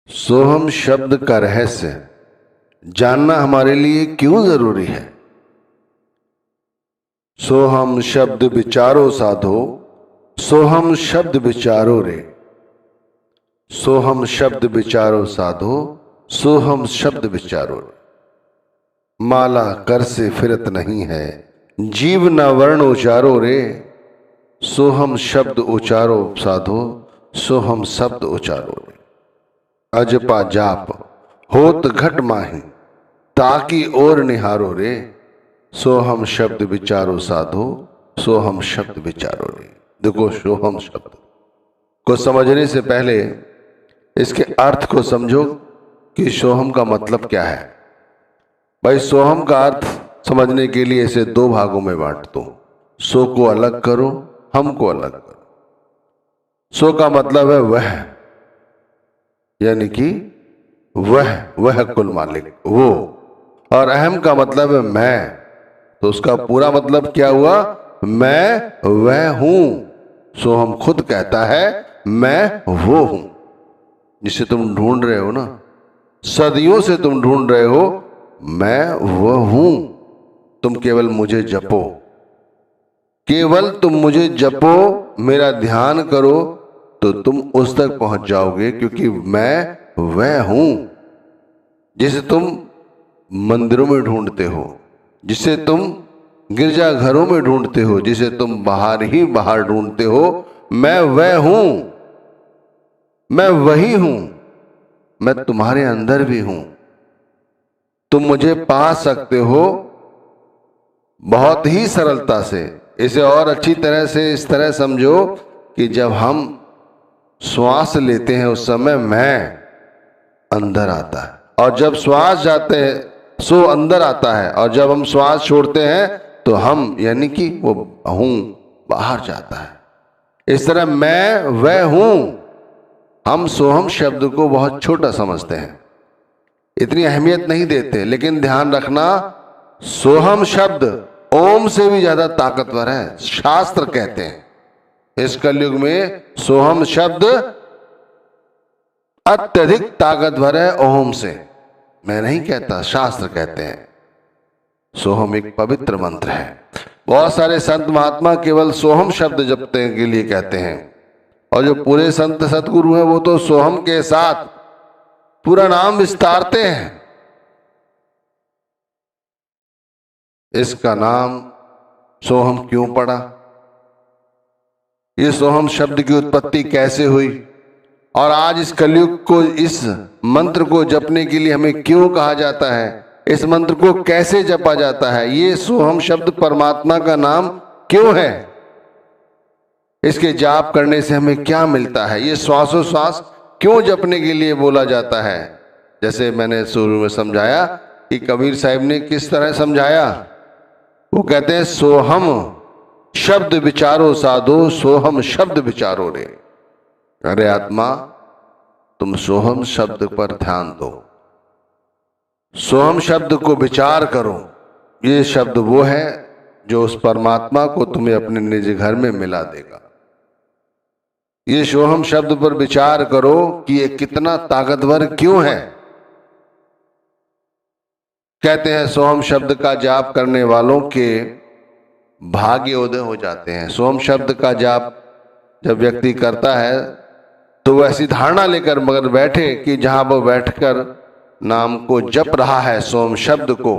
सोहम शब्द का रहस्य जानना हमारे लिए क्यों जरूरी है। सोहम शब्द विचारो साधो, सोहम शब्द विचारो रे। सोहम शब्द विचारो साधो, सोहम शब्द विचारो रे। माला कर से फिरत नहीं है, जीव न वर्ण उचारो रे। सोहम शब्द उचारो साधो, सोहम शब्द उचारो रे। अजपा जाप होत घट माही, ताकि और निहारो रे। सोहम शब्द विचारो साधो, सोहम शब्द विचारो रे। देखो, सोहम शब्द को समझने से पहले इसके अर्थ को समझो कि सोहम का मतलब क्या है। भाई, सोहम का अर्थ समझने के लिए इसे दो भागों में बांट दो। सो को अलग करो, हम को अलग करो। सो का मतलब है वह, यानी कि वह कुल मालिक, वो। और अहम का मतलब है मैं, तो उसका पूरा मतलब क्या हुआ? मैं वह हूं। सो हम खुद कहता है मैं वो हूं जिसे तुम ढूंढ रहे हो ना, सदियों से तुम ढूंढ रहे हो। मैं वह हूं। तुम केवल मुझे जपो, केवल तुम मुझे जपो, मेरा ध्यान करो, तो तुम उस तक पहुंच जाओगे, क्योंकि मैं वह हूं जिसे तुम मंदिरों में ढूंढते हो, जिसे तुम गिरजाघरों में ढूंढते हो, जिसे तुम बाहर ही बाहर ढूंढते हो। मैं वह हूं, मैं वही हूं। मैं तुम्हारे अंदर भी हूं। तुम मुझे पा सकते हो बहुत ही सरलता से। इसे और अच्छी तरह से इस तरह समझो कि जब हम श्वास लेते हैं उस समय मैं अंदर आता है, और जब श्वास जाते हैं सो अंदर आता है, और जब हम श्वास छोड़ते हैं तो हम यानी कि वो हूं बाहर जाता है। इस तरह मैं वह हूं। हम सोहम शब्द को बहुत छोटा समझते हैं, इतनी अहमियत नहीं देते, लेकिन ध्यान रखना, सोहम शब्द ओम से भी ज्यादा ताकतवर है। शास्त्र कहते हैं इस कलयुग में सोहम शब्द अत्यधिक ताकतवर है ओम से। मैं नहीं कहता, शास्त्र कहते हैं। सोहम एक पवित्र मंत्र है। बहुत सारे संत महात्मा केवल सोहम शब्द जपने के लिए कहते हैं, और जो पूरे संत सतगुरु हैं वो तो सोहम के साथ पूरा नाम विस्तारते हैं। इसका नाम सोहम क्यों पड़ा? ये सोहम शब्द की उत्पत्ति कैसे हुई? और आज इस कलयुग को इस मंत्र को जपने के लिए हमें क्यों कहा जाता है? इस मंत्र को कैसे जपा जाता है? ये सोहम शब्द परमात्मा का नाम क्यों है? इसके जाप करने से हमें क्या मिलता है? ये श्वासोश्वास क्यों जपने के लिए बोला जाता है? जैसे मैंने शुरू में समझाया कि कबीर साहब ने किस तरह समझाया। वो कहते हैं सोहम शब्द विचारो साधो, सोहम शब्द विचारो रे। अरे आत्मा, तुम सोहम शब्द पर ध्यान दो, सोहम शब्द को विचार करो। ये शब्द वो है जो उस परमात्मा को तुम्हें अपने निज घर में मिला देगा। ये सोहम शब्द पर विचार करो कि ये कितना ताकतवर क्यों है। कहते हैं सोहम शब्द का जाप करने वालों के भाग्य उदय हो जाते हैं। सोहम शब्द का जाप जब व्यक्ति करता है तो वो ऐसी धारणा लेकर मगर बैठे कि जहां वो बैठकर नाम को जप रहा है, सोम शब्द को,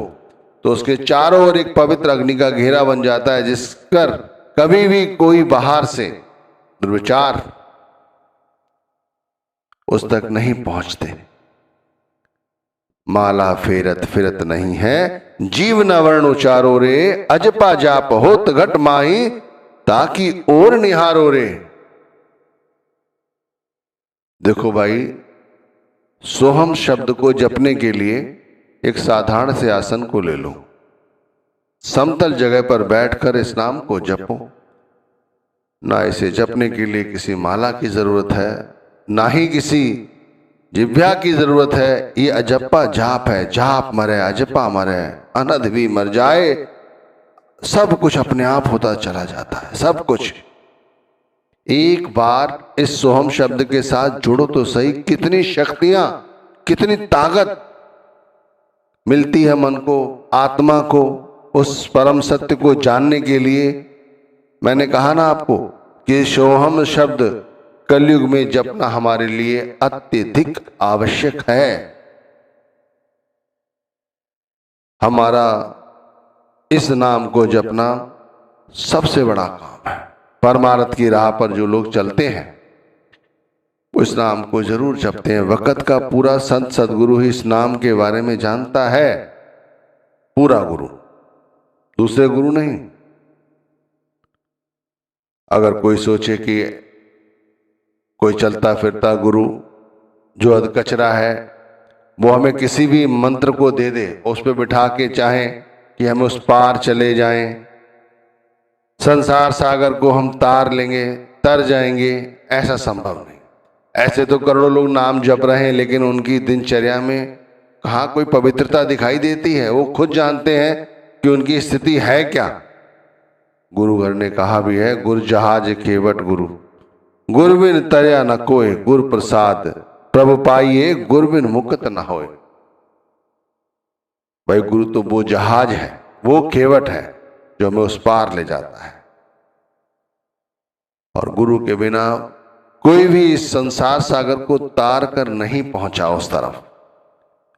तो उसके चारों ओर एक पवित्र अग्नि का घेरा बन जाता है, जिस पर कभी भी कोई बाहर से दुर्विचार उस तक नहीं पहुंचते। माला फेरत फिरत नहीं है, जीव न वर्ण उचारो रे। अजपा जाप होत घट माही, ताकि और निहारो रे। देखो भाई, सोहम शब्द को जपने के लिए एक साधारण से आसन को ले लो, समतल जगह पर बैठकर इस नाम को जपो। ना इसे जपने के लिए किसी माला की जरूरत है, ना ही किसी जिह्वा की जरूरत है। ये अजप्पा जाप है। जाप मरे अजपा मरे, अनध भी मर जाए, सब कुछ अपने आप होता चला जाता है। सब कुछ एक बार इस सोहम शब्द के साथ जुड़ो तो सही, कितनी शक्तियां, कितनी ताकत मिलती है मन को, आत्मा को उस परम सत्य को जानने के लिए। मैंने कहा ना आपको कि सोहम शब्द कलयुग में जपना हमारे लिए अत्यधिक आवश्यक है। हमारा इस नाम को जपना सबसे बड़ा काम है। परमार्थ की राह पर जो लोग चलते हैं उस नाम को जरूर जपते हैं। वक़्त का पूरा संत सदगुरु ही इस नाम के बारे में जानता है, पूरा गुरु, दूसरे गुरु नहीं। अगर कोई सोचे कि कोई चलता फिरता गुरु जो अधकचरा है वो हमें किसी भी मंत्र को दे दे, उस पर बिठा के चाहे कि हम उस पार चले जाएं, संसार सागर को हम तार लेंगे, तर जाएंगे, ऐसा संभव नहीं। ऐसे तो करोड़ों लोग नाम जप रहे हैं लेकिन उनकी दिनचर्या में कहाँ कोई पवित्रता दिखाई देती है। वो खुद जानते हैं कि उनकी स्थिति है क्या। गुरु घर ने कहा भी है, गुर जहाज केवट गुरु, गुर बिन तरया न कोय, गुर प्रसाद प्रभु पाइये, गुर बिन मुक्त न होए। भाई गुरु तो वो जहाज है, वो केवट है जो हमें उस पार ले जाता है। और गुरु के बिना कोई भी इस संसार सागर को तार कर नहीं पहुंचा उस तरफ।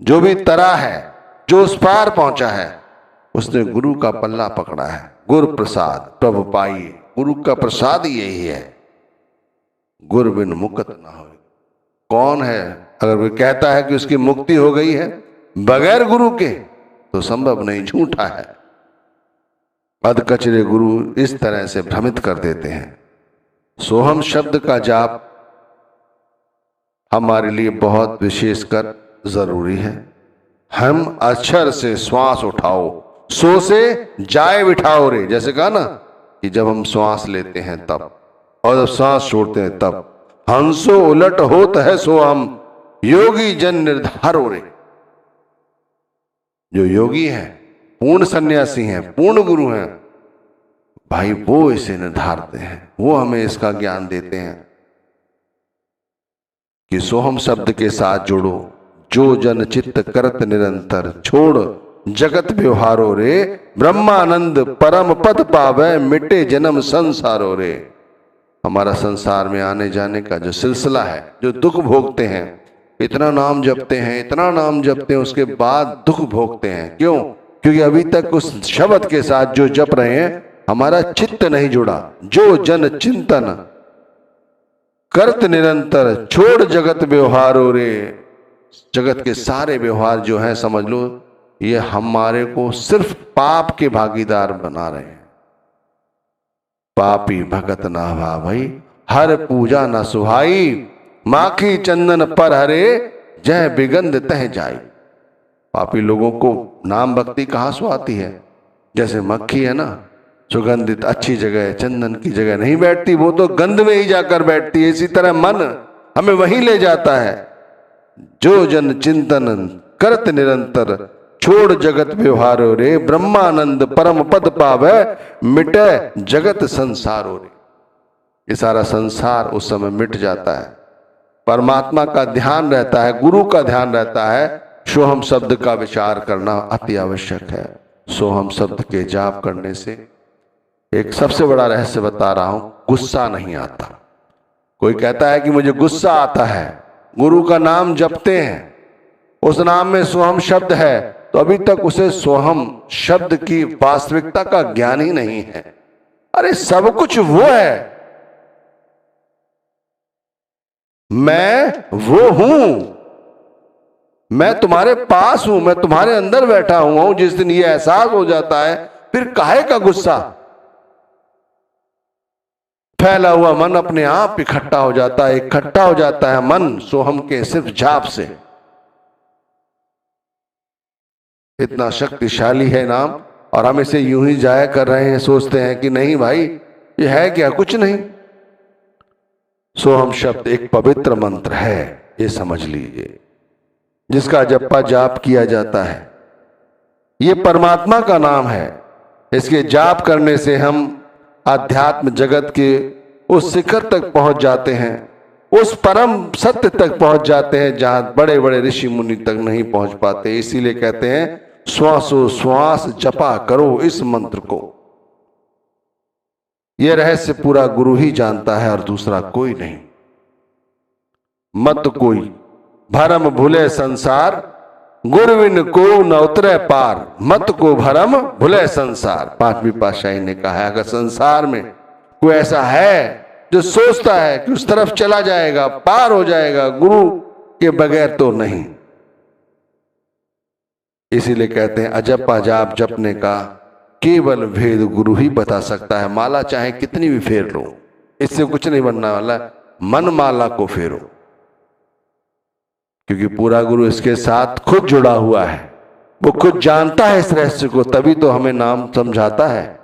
जो भी तरा है, जो उस पार पहुंचा है, उसने गुरु का पल्ला पकड़ा है। गुरु प्रसाद प्रभु पाइये, गुरु का प्रसाद ही यही है, गुर बिन मुक्त ना हो। कौन है अगर कोई कहता है कि उसकी मुक्ति हो गई है बगैर गुरु के, तो संभव नहीं, झूठा है। अधकचरे गुरु इस तरह से भ्रमित कर देते हैं। सोहम शब्द का जाप हमारे लिए बहुत विशेषकर जरूरी है। हम अक्षर से श्वास उठाओ, सो से जाए बिठाओ रे, जैसे कहा ना कि जब हम श्वास लेते हैं तब, और जब श्वास छोड़ते हैं तब। हंसो उलट होत है सो हम, योगी जन निर्धारो रे। जो योगी हैं, पूर्ण सन्यासी हैं, पूर्ण गुरु हैं, भाई वो इसे निर्धारते हैं, वो हमें इसका ज्ञान देते हैं कि सोहम शब्द के साथ जुड़ो। जो जन चित्त करत निरंतर, छोड़ जगत व्यवहारो रे, ब्रह्मानंद परम पद पावे, मिटे जन्म संसारो रे। हमारा संसार में आने जाने का जो सिलसिला है, जो दुख भोगते हैं, इतना नाम जपते हैं, इतना नाम जपते हैं, उसके बाद दुख भोगते हैं। क्यों? क्योंकि अभी तक उस शब्द के साथ जो जप रहे हैं हमारा चित्त नहीं जुड़ा। जो जन चिंतन करत निरंतर, छोड़ जगत व्यवहारो रे। जगत के सारे व्यवहार जो है समझ लो ये हमारे को सिर्फ पाप के भागीदार बना रहे हैं। पापी भगत ना भाई, हर पूजा न सुहाई, माखी चंदन पर हरे, जय बिगंध तह जाई। पापी लोगों को नाम भक्ति कहाँ सुहाती है? जैसे मक्खी है ना, सुगंधित अच्छी जगह, चंदन की जगह नहीं बैठती, वो तो गंध में ही जाकर बैठती है। इसी तरह मन हमें वहीं ले जाता है। जो जन चिंतन करत निरंतर, छोड़ जगत व्यवहारो रे, ब्रह्मानंद परम पद पावे, मिटे जगत संसारो रे। ये सारा संसार उस समय मिट जाता है। परमात्मा का ध्यान रहता है, गुरु का ध्यान रहता है। सोहम शब्द का विचार करना अति आवश्यक है। सोहम शब्द के जाप करने से एक सबसे बड़ा रहस्य बता रहा हूं, गुस्सा नहीं आता। कोई कहता है कि मुझे गुस्सा आता है, गुरु का नाम जपते हैं, उस नाम में सोहम शब्द है, तो अभी तक उसे सोहम शब्द की वास्तविकता का ज्ञान ही नहीं है। अरे सब कुछ वो है, मैं वो हूं, मैं तुम्हारे पास हूं, मैं तुम्हारे अंदर बैठा हुआ हूं। जिस दिन ये एहसास हो जाता है फिर काहे का गुस्सा? फैला हुआ मन अपने आप इकट्ठा हो जाता है, इकट्ठा हो जाता है मन सोहम के सिर्फ जाप से। इतना शक्तिशाली है नाम, और हम इसे यूं ही जाया कर रहे हैं, सोचते हैं कि नहीं भाई ये है क्या, कुछ नहीं। सोहम शब्द एक पवित्र मंत्र है, ये समझ लीजिए, जिसका जप्पा जाप किया जाता है। ये परमात्मा का नाम है। इसके जाप करने से हम आध्यात्म जगत के उस शिखर तक पहुंच जाते हैं, उस परम सत्य तक पहुंच जाते हैं जहां बड़े बड़े ऋषि मुनि तक नहीं पहुंच पाते। इसीलिए कहते हैं श्वासो श्वास जपा करो इस मंत्र को। यह रहस्य पूरा गुरु ही जानता है और दूसरा कोई नहीं। मत कोई भरम भूले संसार, गुरुविन को न उतरे पार। मत को भरम भूले संसार, पांचवी पातशाही ने कहा है। अगर संसार में कोई ऐसा है जो सोचता है कि उस तरफ चला जाएगा, पार हो जाएगा, गुरु के बगैर तो नहीं। इसीलिए कहते हैं अजपा जाप जपने का केवल भेद गुरु ही बता सकता है। माला चाहे कितनी भी फेर लो, इससे कुछ नहीं बनने वाला। मन माला को फेरो, क्योंकि पूरा गुरु इसके साथ खुद जुड़ा हुआ है। वो खुद जानता है इस रहस्य को, तभी तो हमें नाम समझाता है।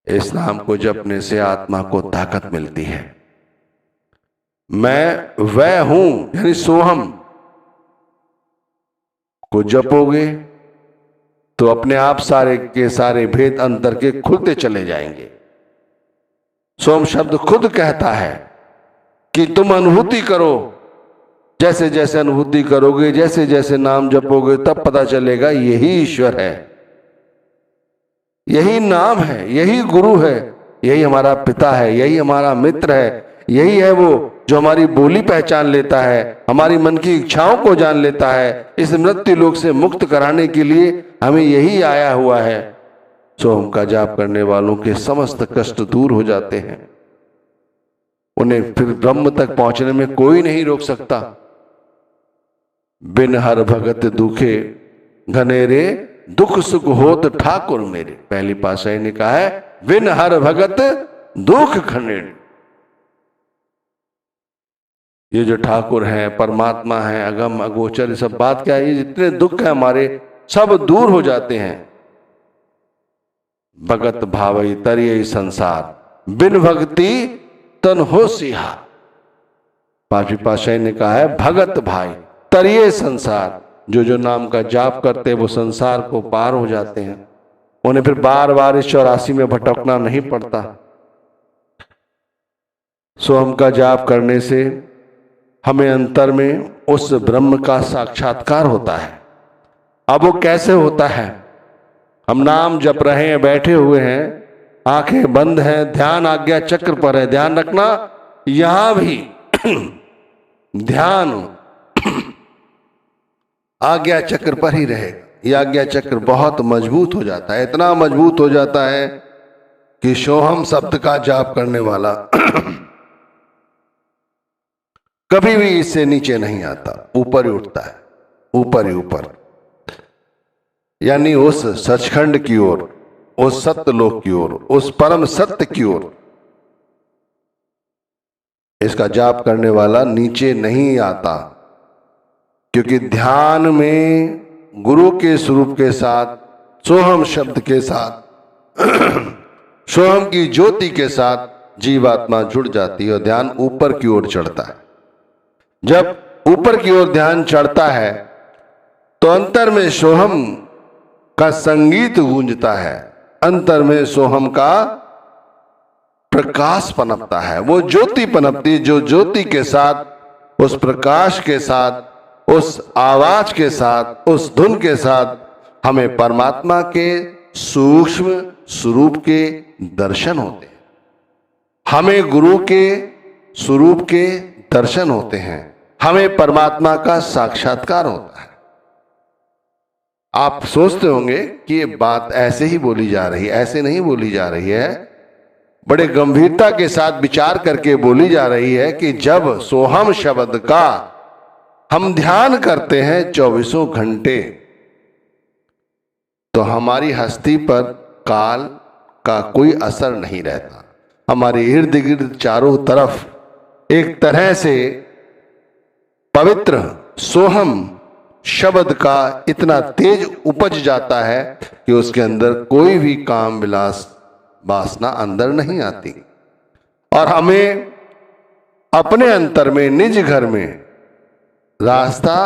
इस नाम को जपने से आत्मा को ताकत मिलती है। मैं वह हूं यानी सोहम को जपोगे तो अपने आप सारे के सारे भेद अंतर के खुलते चले जाएंगे। सोम शब्द खुद कहता है कि तुम अनुभूति करो। जैसे जैसे अनुभूति करोगे, जैसे जैसे नाम जपोगे, तब पता चलेगा यही ईश्वर है, यही नाम है, यही गुरु है, यही हमारा पिता है, यही हमारा मित्र है, यही है वो जो हमारी बोली पहचान लेता है, हमारी मन की इच्छाओं को जान लेता है। इस मृत्यु लोक से मुक्त कराने के लिए हमें यही आया हुआ है। सोम का जाप करने वालों के समस्त कष्ट दूर हो जाते हैं। उन्हें फिर ब्रह्म तक पहुंचने में कोई नहीं रोक सकता। बिन हर भगत दुखे घनेरे, दुख सुख होत ठाकुर मेरे। पहली पातशाही ने कहा है बिन हर भगत दुख घनेरे। ये जो ठाकुर हैं, परमात्मा है, अगम अगोचर, ये सब बात क्या है, ये जितने दुख है हमारे सब दूर हो जाते हैं। भगत भावई तरिये संसार, बिन भक्ति तन हो सिहा। पांचवी पातशाही ने कहा है भगत भाई तरिये संसार। जो जो नाम का जाप करते हैं वो संसार को पार हो जाते हैं। उन्हें फिर बार बार इस 84 में भटकना नहीं पड़ता। सोम का जाप करने से हमें अंतर में उस ब्रह्म का साक्षात्कार होता है। अब वो कैसे होता है? हम नाम जप रहे हैं, बैठे हुए हैं, आंखें बंद हैं, ध्यान आज्ञा चक्र पर है। ध्यान रखना, यहां भी ध्यान आज्ञा चक्र पर ही रहेगा। यह आज्ञा चक्र बहुत मजबूत हो जाता है, इतना मजबूत हो जाता है कि सोहम शब्द का जाप करने वाला कभी भी इससे नीचे नहीं आता, ऊपर ही उठता है, ऊपर ही ऊपर, यानी उस सचखंड की ओर, उस सत्य लोक की ओर, उस परम सत्य की ओर। इसका जाप करने वाला नीचे नहीं आता, क्योंकि ध्यान में गुरु के स्वरूप के साथ, सोहम शब्द के साथ, सोहम की ज्योति के साथ जीवात्मा जुड़ जाती है और ध्यान ऊपर की ओर चढ़ता है। जब ऊपर की ओर ध्यान चढ़ता है तो अंतर में सोहम का संगीत गूंजता है, अंतर में सोहम का प्रकाश पनपता है, वो ज्योति पनपती, जो ज्योति के साथ, उस प्रकाश के साथ, उस आवाज के साथ, उस धुन के साथ हमें परमात्मा के सूक्ष्म स्वरूप के दर्शन होते हैं, हमें गुरु के स्वरूप के दर्शन होते हैं, हमें परमात्मा का साक्षात्कार होता है। आप सोचते होंगे कि ये बात ऐसे ही बोली जा रही है, ऐसे नहीं बोली जा रही है, बड़े गंभीरता के साथ विचार करके बोली जा रही है कि जब सोहम शब्द का हम ध्यान करते हैं 24 घंटे, तो हमारी हस्ती पर काल का कोई असर नहीं रहता। हमारे इर्द गिर्द चारों तरफ एक तरह से पवित्र सोहम शब्द का इतना तेज उपज जाता है कि उसके अंदर कोई भी काम विलास वासना अंदर नहीं आती, और हमें अपने अंतर में, निज घर में रास्ता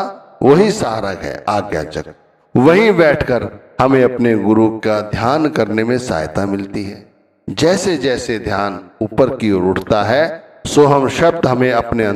वही सहारक है, आज्ञा चक्र। वहीं बैठकर हमें अपने गुरु का ध्यान करने में सहायता मिलती है। जैसे जैसे ध्यान ऊपर की ओर उठता है सोहम शब्द हमें अपने